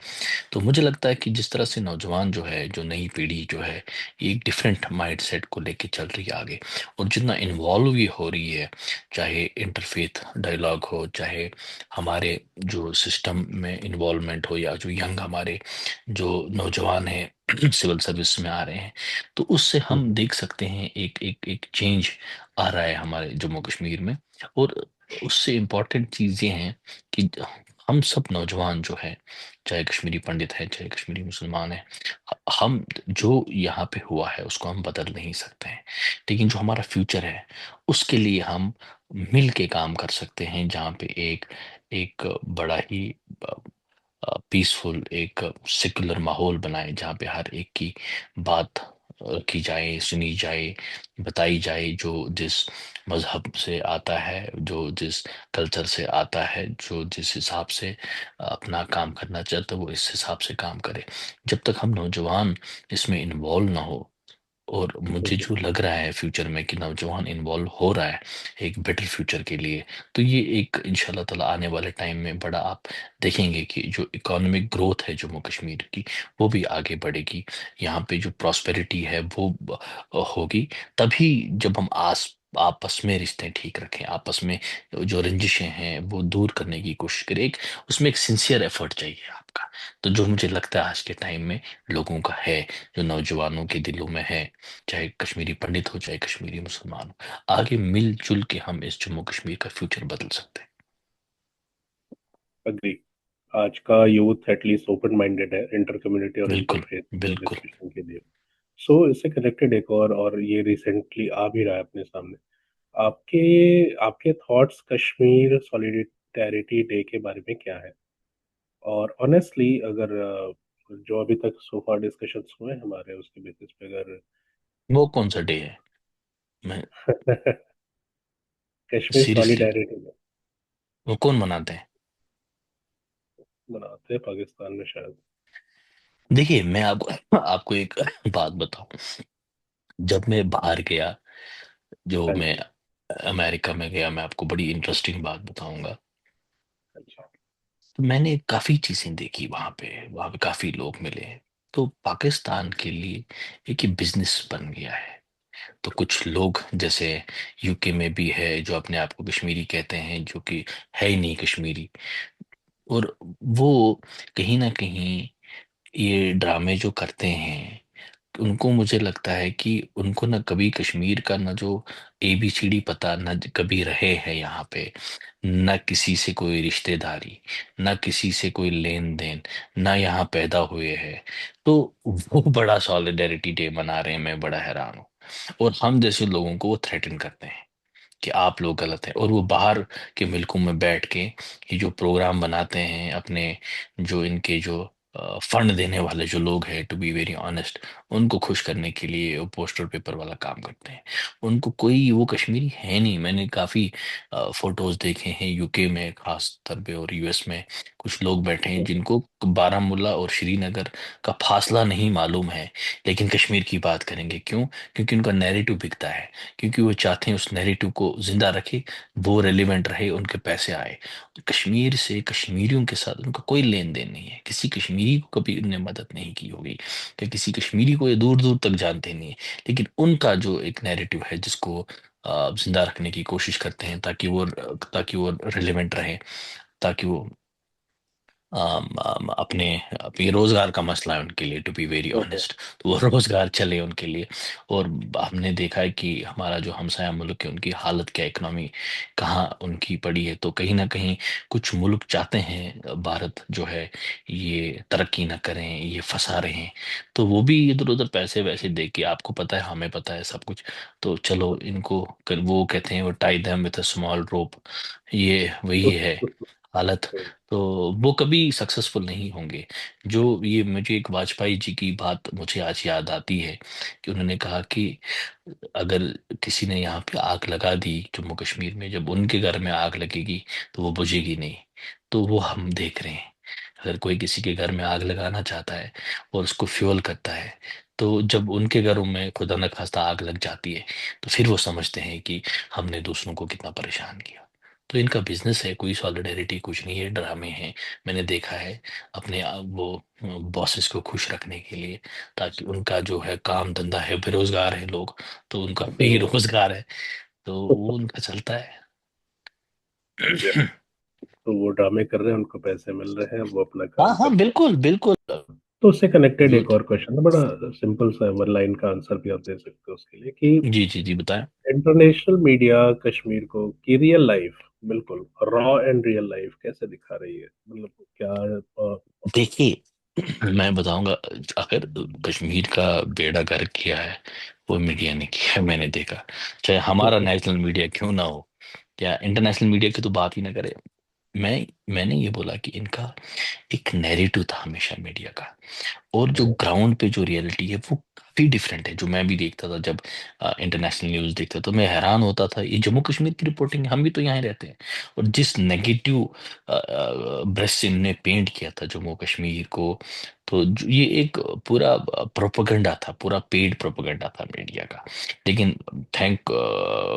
तो मुझे लगता है कि जिस तरह से नौजवान जो है, जो नई पीढ़ी जो है, ये एक डिफरेंट माइंडसेट को लेके चल रही है आगे। और जितना इन्वॉल्व ये हो रही है, चाहे इंटरफेथ डायलॉग हो, चाहे हमारे जो सिस्टम में इन्वॉल्वमेंट हो, या जो यंग हमारे जो नौजवान हैं सिविल सर्विस में आ रहे हैं, तो उससे हम हम्म। देख सकते हैं एक एक एक चेंज आ रहा है हमारे जम्मू कश्मीर में। और उससे इम्पोर्टेंट चीज़ ये हैं कि हम सब नौजवान जो है, चाहे कश्मीरी पंडित है, चाहे कश्मीरी मुसलमान है, हम जो यहाँ पे हुआ है उसको हम बदल नहीं सकते हैं। लेकिन जो हमारा फ्यूचर है, उसके लिए हम मिल के काम कर सकते हैं, जहाँ पे एक एक बड़ा ही पीसफुल, एक सेकुलर माहौल बनाए, जहाँ पे हर एक की बात रखी जाए, सुनी जाए, बताई जाए। जो जिस मजहब से आता है, जो जिस कल्चर से आता है, जो जिस हिसाब से अपना काम करना चाहता है, वो इस हिसाब से काम करे। जब तक हम नौजवान इसमें इन्वॉल्व ना हो, और मुझे बिल्कुल। जो लग रहा है फ्यूचर में कि नौजवान इन्वॉल्व हो रहा है एक बेटर फ्यूचर के लिए, तो ये एक इंशाल्लाह ताला आने वाले टाइम में बड़ा आप देखेंगे कि जो इकोनॉमिक ग्रोथ है जम्मू कश्मीर की, वो भी आगे बढ़ेगी। यहाँ पे जो प्रॉस्पेरिटी है वो होगी। तभी जब हम आस आपस में रिश्ते ठीक रखें, आपस में जो रंजिशें हैं वो दूर करने की कोशिश करें, एक उसमें एक सिंसियर एफर्ट चाहिए आपका। तो जो मुझे लगता है आज के टाइम में लोगों का है, जो नौजवानों के दिलों में है, चाहे कश्मीरी पंडित हो, चाहे कश्मीरी मुसलमान हो, आगे मिलजुल के हम इस जम्मू कश्मीर का फ्यूचर बदल सकते हैं। अग्री। आज का यूथ एटलीस्ट ओपन माइंडेड है इंटर कम्युनिटी और बिल्कुल, इंटरफेथ बिल्कुल। डिस्कशन के लिए। सो इससे कनेक्टेड एक और ये रिसेंटली आ भी रहा है अपने सामने। आपके आपके थॉट्स कश्मीर सॉलिडेरिटी डे के बारे में क्या है? और ऑनेस्टली, अगर जो अभी तक सो फार डिस्कशंस हुए हैं हमारे, उसके बेसिस पे अगर वो कौन सा डे है? मैं कश्मीर सीरियसली, सॉलिडेरिटी डे वो कौन मनाते हैं? मनाते हैं पाकिस्तान में शायद। देखिए, मैं आपको आपको एक बात बताऊं। जब मैं बाहर गया, जो हाँ मैं जी। अमेरिका में गया, मैं आपको बड़ी इंटरेस्टिंग बात बताऊंगा। अच्छा। तो मैंने काफी चीजें देखी वहां पे काफी लोग मिले। तो पाकिस्तान के लिए एक बिजनेस बन गया है। तो कुछ लोग जैसे यूके में भी है, जो अपने आप को कश्मीरी कहते हैं, जो कि है ही नहीं कश्मीरी। और वो कहीं ना कहीं ये ड्रामे जो करते हैं, उनको मुझे लगता है कि उनको ना कभी कश्मीर का ना जो एबीसीडी पता ना कभी रहे हैं यहाँ पे, ना किसी से कोई रिश्तेदारी, ना किसी से कोई लेन देन, ना यहाँ पैदा हुए हैं, तो वो बड़ा सॉलिडेरिटी डे मना रहे हैं। मैं बड़ा हैरान हूँ। और हम जैसे लोगों को वो थ्रेटन करते हैं कि आप लोग गलत हैं, और वो बाहर के मुल्कों में बैठ के ये जो प्रोग्राम बनाते हैं अपने, जो इनके जो फंड देने वाले जो लोग हैं, टू बी वेरी ऑनेस्ट, उनको खुश करने के लिए वो पोस्टर पेपर वाला काम करते हैं। उनको कोई वो कश्मीरी है नहीं। मैंने काफी फोटोज देखे हैं यूके में खास तौर पे, और यूएस में कुछ लोग बैठे हैं जिनको बारामूला और श्रीनगर का फासला नहीं मालूम है, लेकिन कश्मीर की बात करेंगे। क्यों? क्योंकि उनका नैरेटिव बिकता है, क्योंकि वो चाहते हैं उस नैरेटिव को जिंदा रखे, वो रेलिवेंट रहे, उनके पैसे आए। कश्मीर से, कश्मीरियों के साथ उनका कोई लेन देन नहीं है। किसी कश्मीरी को कभी उनने मदद नहीं की होगी, या किसी कश्मीरी को ये दूर दूर तक जानते नहीं है। लेकिन उनका जो एक नैरेटिव है जिसको जिंदा रखने की कोशिश करते हैं, ताकि वो रिलेवेंट रहे, ताकि वो अपने अपने रोजगार का मसला है उनके लिए, to be very hmm, honest. तो वो रोजगार चले उनके लिए। और हमने देखा है कि हमारा जो हमसाया मुल्क है उनकी हालत क्या, इकोनॉमी कहाँ उनकी पड़ी है। तो कहीं ना कहीं कुछ मुल्क चाहते हैं भारत जो है ये तरक्की ना करें, ये फंसा रहे हैं, तो वो भी इधर उधर पैसे वैसे दे के, आपको पता है हमें पता है सब कुछ, तो चलो इनको वो कहते हैं वो tie them with a small rope, ये वही है हालत। तो वो कभी सक्सेसफुल नहीं होंगे। जो ये मुझे एक वाजपेयी जी की बात मुझे आज याद आती है कि उन्होंने कहा कि अगर किसी ने यहाँ पे आग लगा दी जम्मू कश्मीर में, जब उनके घर में आग लगेगी तो वो बुझेगी नहीं। तो वो हम देख रहे हैं, अगर कोई किसी के घर में आग लगाना चाहता है और उसको फ्यूल करता है, तो जब उनके घरों में खुदा न खास्ता आग लग जाती है, तो फिर वो समझते हैं कि हमने दूसरों को कितना परेशान किया। तो इनका बिजनेस है, कोई सॉलिडेरिटी कुछ नहीं है, ड्रामे हैं। मैंने देखा है अपने वो बॉसेस को खुश रखने के लिए, ताकि उनका जो है काम धंधा है, बेरोजगार है लोग, तो उनका भी हम्म, रोजगार है, तो वो उनका चलता या, है। तो वो ड्रामे कर रहे हैं, उनको पैसे मिल रहे हैं, वो अपना हाँ काम हाँ, कर रहे हैं। बिल्कुल बिल्कुल। तो उससे कनेक्टेड एक यूथ। और क्वेश्चन है, बड़ा सिंपल सा, वन लाइन का आंसर भी आप दे सकते हो उसके लिए, कि जी जी जी, बताएं। इंटरनेशनल मीडिया कश्मीर को की रियल लाइफ, बिल्कुल रॉ एंड रियल लाइफ कैसे दिखा रही है, मतलब क्या देखिए, मैं बताऊंगा। अगर कश्मीर का बेड़ा गर्क किया है वो मीडिया ने किया है, मैंने देखा। चाहे हमारा नेशनल मीडिया क्यों ना हो, या इंटरनेशनल मीडिया की तो बात ही ना करे। मैंने ये बोला कि इनका एक नैरेटिव था हमेशा मीडिया का, और जो ग्राउंड पे जो रियलिटी है वो काफी डिफरेंट है। जो मैं भी देखता था जब इंटरनेशनल न्यूज़ देखता, तो मैं हैरान होता था, ये जम्मू कश्मीर की रिपोर्टिंग, हम भी तो यहाँ ही रहते हैं। और जिस नेगेटिव ब्रश से इन्होंने पेंट किया था जम्मू कश्मीर को, तो ये एक पूरा प्रोपेगेंडा था, पूरा पेड प्रोपेगेंडा था मीडिया का। लेकिन thank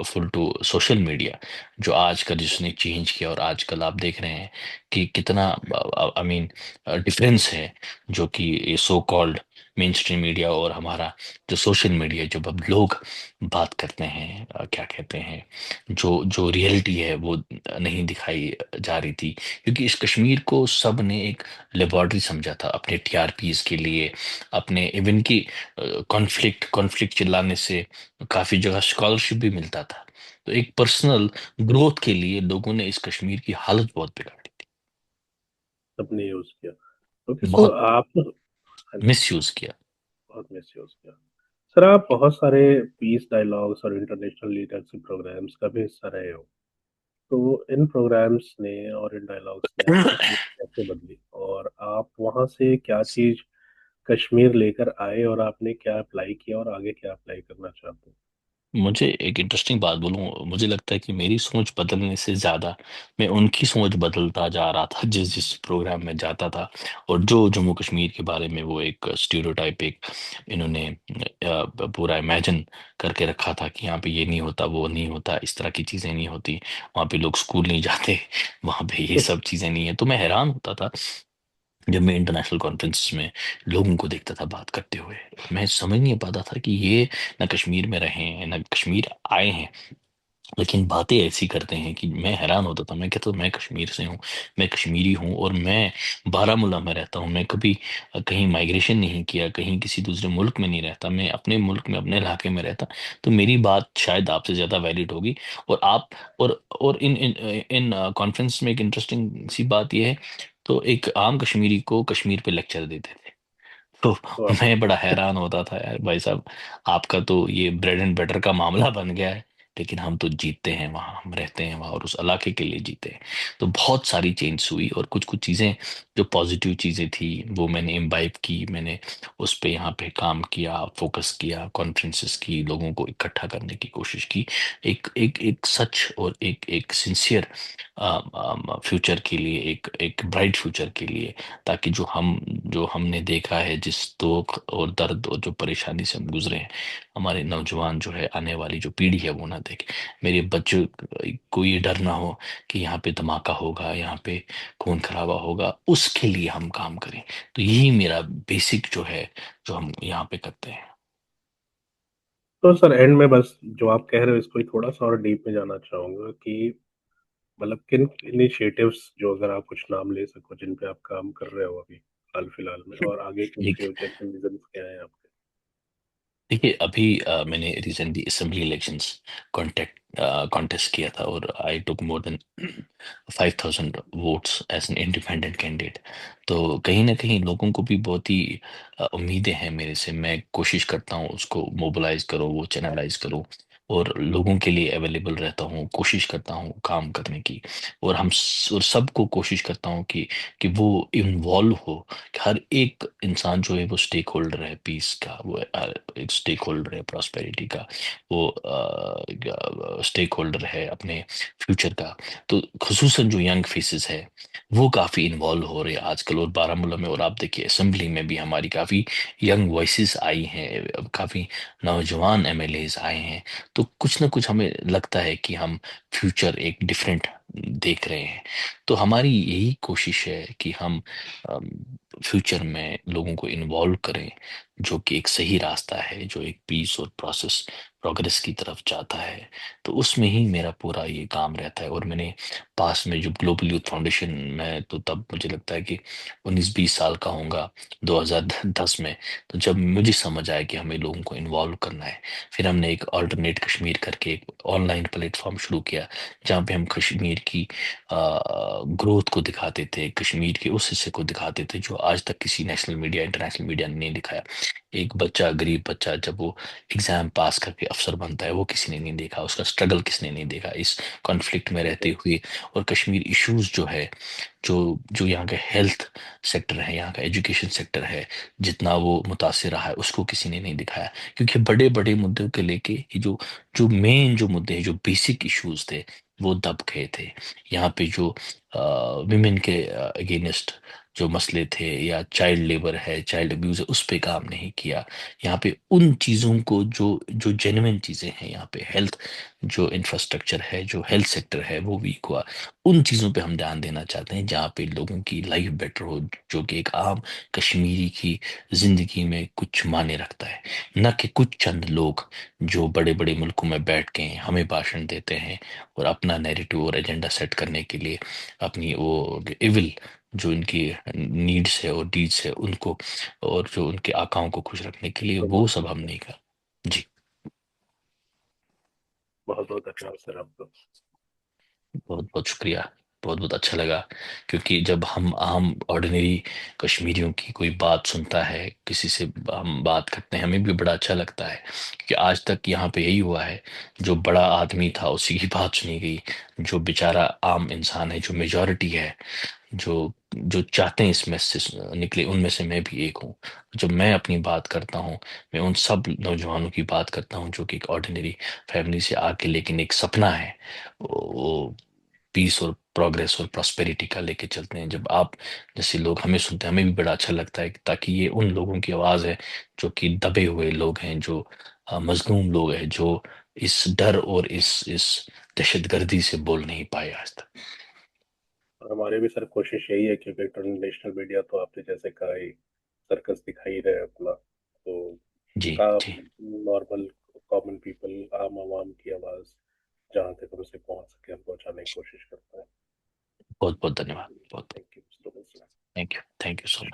full to social media, जो आजकल जिसने चेंज किया, और आजकल आप देख रहे हैं कि कितना आई मीन डिफरेंस है, जो कि ये so called main stream media और हमारा जो सोशल मीडिया, जब अब लोग बात करते हैं, क्या कहते हैं, जो जो रियलिटी है वो नहीं दिखाई जा रही थी। क्योंकि इस कश्मीर को सब ने एक लेबोरेटरी समझा था अपने टीआरपीज के लिए, अपने इवन की कॉन्फ्लिक्ट कॉन्फ्लिक्ट चिल्लाने से काफी जगह स्कॉलरशिप भी मिलता था। तो एक पर्सनल ग्रोथ के लिए लोगों ने इस कश्मीर की हालत बहुत बिगाड़ी थी, सबने यूज किया? ओके, सो बहुत आप, हाँ जी, मिस यूज किया। बहुत मिस यूज किया। सर, आप बहुत सारे पीस डायलॉग्स और इंटरनेशनल लीडरशिप प्रोग्राम्स का भी हिस्सा रहे हो, तो इन प्रोग्राम्स ने और इन डायलॉग्स ने आपकी सोच कैसे बदली, और आप वहां से क्या चीज कश्मीर लेकर आए, और आपने क्या अप्लाई किया, और आगे क्या अप्लाई करना चाहते मुझे एक इंटरेस्टिंग बात बोलूं, मुझे लगता है कि मेरी सोच बदलने से ज्यादा मैं उनकी सोच बदलता जा रहा था जिस जिस प्रोग्राम में जाता था। और जो जम्मू कश्मीर के बारे में वो एक स्टीरियोटाइप एक इन्होंने पूरा इमेजिन करके रखा था कि यहाँ पे ये नहीं होता, वो नहीं होता, इस तरह की चीजें नहीं होती, वहाँ पे लोग स्कूल नहीं जाते, वहाँ पे ये हो? सब चीजें नहीं है। तो मैं हैरान होता था जब मैं इंटरनेशनल कॉन्फ्रेंस में लोगों को देखता था बात करते हुए। मैं समझ नहीं पाता था कि ये ना कश्मीर में रहे हैं, ना कश्मीर आए हैं, लेकिन बातें ऐसी करते हैं कि मैं हैरान होता था। मैं कहता था मैं कश्मीर से हूँ, मैं कश्मीरी हूँ, और मैं बारामूला में रहता हूँ। मैं कभी कहीं माइग्रेशन नहीं किया, कहीं किसी दूसरे मुल्क में नहीं रहता, मैं अपने मुल्क में अपने इलाके में रहता। तो मेरी बात शायद आपसे ज़्यादा वैलिड होगी। और आप और इन इन इन कॉन्फ्रेंस में एक इंटरेस्टिंग सी बात यह है, तो एक आम कश्मीरी को कश्मीर पे लेक्चर देते थे। तो वाह। मैं बड़ा हैरान होता था, यार भाई साहब, आपका तो ये ब्रेड एंड बटर का मामला बन गया है, लेकिन हम तो जीते हैं वहाँ, हम रहते हैं वहाँ और उस इलाके के लिए जीते हैं। तो बहुत सारी चेंज हुई, और कुछ कुछ चीज़ें जो पॉजिटिव चीज़ें थी वो मैंने इम्बाइब की, मैंने उस पे यहाँ पे काम किया, फोकस किया, कॉन्फ्रेंसेस की, लोगों को इकट्ठा करने की कोशिश की, एक एक एक सच और एक एक सिंसियर फ्यूचर के लिए, एक एक ब्राइट फ्यूचर के लिए, ताकि जो हमने देखा है, जिस दुख और दर्द और जो परेशानी से हम गुजरे हैं, हमारे नौजवान जो है, आने वाली जो पीढ़ी है, वो ना देखे, मेरे बच्चों को ये डर ना हो कि यहाँ पे धमाका होगा, यहाँ पे खून खराबा होगा, उसके लिए हम काम करें। तो यही मेरा बेसिक जो है, जो हम यहाँ पे करते हैं। तो सर एंड में बस जो आप कह रहे हो इसको ही थोड़ा सा और डीप में जाना चाहूंगा कि मतलब किन इनिशिएटिव्स, जो अगर आप कुछ नाम ले सको, जिन पे आप काम कर रहे हो अभी हाल फिलहाल में, और आगे के एक फ्यूचर के विजन क्या है आपके? देखिए, अभी मैंने रिसेंटली असेंबली इलेक्शंस कॉन्टेस्ट किया था, और I took more than 5,000 votes as an independent candidate. तो कहीं ना कहीं लोगों को भी बहुत ही उम्मीदें हैं मेरे से। मैं कोशिश करता हूँ उसको मोबिलाइज करूँ, वो चैनलाइज करूँ, और लोगों के लिए अवेलेबल रहता हूँ, कोशिश करता हूँ काम करने की। और और सबको कोशिश करता हूँ कि वो इन्वॉल्व हो, कि हर एक इंसान जो है वो स्टेक होल्डर है पीस का, वो एक स्टेक होल्डर है प्रॉस्पेरिटी का, वो स्टेक होल्डर है अपने फ्यूचर का। तो खुसूसन जो यंग फेसेस है, वो काफ़ी इन्वॉल्व हो रहे हैं आजकल, और बारामूला में, और आप देखिए असेंबली में भी हमारी काफ़ी यंग वॉइसेस आई हैं, काफ़ी नौजवान एमएलएज आए हैं। तो कुछ ना कुछ हमें लगता है कि हम फ्यूचर एक डिफरेंट देख रहे हैं। तो हमारी यही कोशिश है कि हम फ्यूचर में लोगों को इन्वॉल्व करें, जो कि एक सही रास्ता है, जो एक पीस और प्रोग्रेस की तरफ जाता है। तो उसमें ही मेरा पूरा ये काम रहता है। और मैंने पास में जो ग्लोबल यूथ फाउंडेशन में, तो तब मुझे लगता है कि 19-20 साल का होऊंगा, 2010 में। तो जब मुझे समझ आया कि हमें लोगों को इन्वॉल्व करना है, फिर हमने एक ऑल्टरनेट कश्मीर करके एक ऑनलाइन प्लेटफॉर्म शुरू किया, जहाँ पे हम कश्मीर की ग्रोथ को दिखाते थे, कश्मीर के उस हिस्से को दिखाते थे जो आज तक किसी नेशनल मीडिया, इंटरनेशनल मीडिया ने नहीं दिखाया। एक बच्चा, गरीब बच्चा, जब वो एग्जाम पास करके अफसर बनता है, वो किसी ने नहीं देखा, उसका स्ट्रगल किसने नहीं देखा इस कॉन्फ्लिक्ट में रहते हुए। और कश्मीर इश्यूज जो है, जो जो यहाँ का हेल्थ सेक्टर है, यहाँ का एजुकेशन सेक्टर है, जितना वो मुतासिर रहा है, उसको किसी ने नहीं दिखाया। क्योंकि बड़े बड़े मुद्दों के लेके ये जो जो मेन जो मुद्दे हैं, जो बेसिक इश्यूज थे, वो दब गए थे। यहाँ पे जो विमेन के अगेंस्ट जो मसले थे, या चाइल्ड लेबर है, चाइल्ड अब्यूज है, उस पे काम नहीं किया। यहाँ पे उन चीज़ों को, जो जो जेन्युइन चीज़ें हैं, यहाँ पे हेल्थ, जो इंफ्रास्ट्रक्चर है, जो हेल्थ सेक्टर है, वो वीक हुआ। उन चीज़ों पे हम ध्यान देना चाहते हैं, जहाँ पे लोगों की लाइफ बेटर हो, जो कि एक आम कश्मीरी की जिंदगी में कुछ मायने रखता है। न कि कुछ चंद लोग जो बड़े बड़े मुल्कों में बैठ के हमें भाषण देते हैं, और अपना नैरेटिव और एजेंडा सेट करने के लिए अपनी वो इविल, जो इनकी नीड्स है और डीड्स है उनको, और जो उनके आकाओं को खुश रखने के लिए, वो प्रमोट सब हम करते हैं। नहीं कर। जी। बहुत बहुत धन्यवाद सर आपका। बहुत बहुत शुक्रिया। बहुत बहुत अच्छा लगा, क्योंकि जब हम आम ऑर्डिनरी कश्मीरियों की कोई बात सुनता है, किसी से हम बात करते हैं, हमें भी बड़ा अच्छा लगता है। क्योंकि आज तक यहाँ पे यही हुआ है, जो बड़ा आदमी था उसी की बात सुनी गई, जो बेचारा आम इंसान है, जो मेजॉरिटी है, जो जो चाहते हैं इसमें से निकले, उनमें से मैं भी एक हूँ। जब मैं अपनी बात करता हूँ, मैं उन सब नौजवानों की बात करता हूँ जो कि एक ऑर्डिनरी फैमिली से आके, लेकिन एक सपना है, वो पीस और प्रोग्रेस और प्रॉस्पेरिटी का लेके चलते हैं। जब आप जैसे लोग हमें सुनते हैं, हमें भी बड़ा अच्छा लगता है, ताकि ये उन लोगों की आवाज़ है, जो कि दबे हुए लोग हैं, जो मजलूम लोग हैं, जो इस डर और इस दहशतगर्दी से बोल नहीं पाए आज तक। और हमारे भी सर कोशिश यही है, क्योंकि इंटरनेशनल मीडिया तो आपने जैसे कहा ही सर्कस दिखा ही रहे हैं अपना, तो जी का जी। नॉर्मल कॉमन पीपल, आम आवाम की आवाज जहाँ तक हमसे पहुंच सके हम पहुंचाने की कोशिश करते हैं। बहुत बहुत धन्यवाद। बहुत thank you. Thank you so much.